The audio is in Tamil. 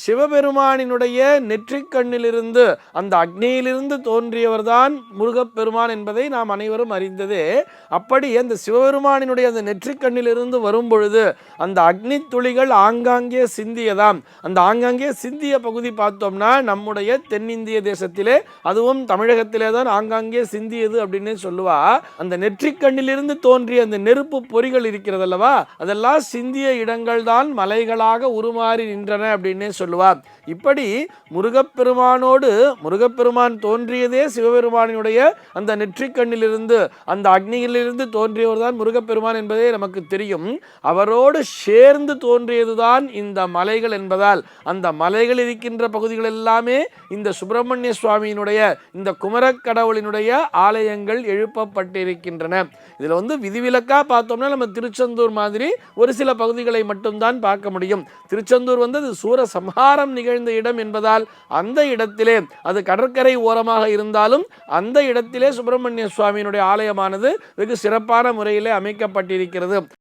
சிவபெருமானினுடைய நெற்றிக்கண்ணிலிருந்து அந்த அக்னியிலிருந்து தோன்றியவர்தான் முருகப்பெருமான் என்பதை நாம் அனைவரும் அறிந்ததே. அப்படி அந்த சிவபெருமானினுடைய அந்த நெற்றிக்கண்ணிலிருந்து வரும் பொழுது அந்த அக்னி துளிகள் ஆங்காங்கே சிந்தியதாம். அந்த ஆங்காங்கே சிந்திய பகுதி பார்த்தோம்னா நம்முடைய தென்னிந்திய தேசத்திலே, அதுவும் தமிழகத்திலே தான் ஆங்காங்கே சிந்தியது அப்படின்னு சொல்லுவா. அந்த நெற்றிக்கண்ணிலிருந்து தோன்றிய அந்த நெருப்பு பொறிகள் இருக்கிறது அல்லவா, அதெல்லாம் சிந்திய இடங்கள் தான் மலைகளாக உருமாறி நின்றன அப்படின்னே சொல்லுவார். இப்படி முருகப்பெருமான் தோன்றியதே சிவபெருமானினுடைய அந்த நெற்றிக்கண்ணிலிருந்து, அந்த அக்னியிலிருந்து தோன்றியவர் தான் முருகப்பெருமான் என்பதே நமக்கு தெரியும். அவரோடு சேர்ந்து தோன்றியதுதான் இந்த மலைகள் என்பதால் அந்த மலைகள் இருக்கின்ற பகுதிகள் எல்லாமே இந்த சுப்பிரமணிய சுவாமியினுடைய, இந்த குமரக்கடவுளினுடைய ஆலயங்கள் எழுப்பப்பட்டிருக்கின்றன. இதில் விதிவிலக்கா பார்த்தோம்னா நம்ம திருச்செந்தூர் மாதிரி ஒரு சில பகுதிகளை மட்டும்தான் பார்க்க முடியும். திருச்செந்தூர் அது சூரசம்ஹாரம் நிகழ்ந்த இடம் என்பதால் அந்த இடத்திலே, அது கடற்கரை ஓரமாக இருந்தாலும் அந்த இடத்திலே சுப்பிரமணிய சுவாமியினுடைய ஆலயமானது வெகு சிறப்பான முறையிலே அமைக்கப்பட்டிருக்கிறது.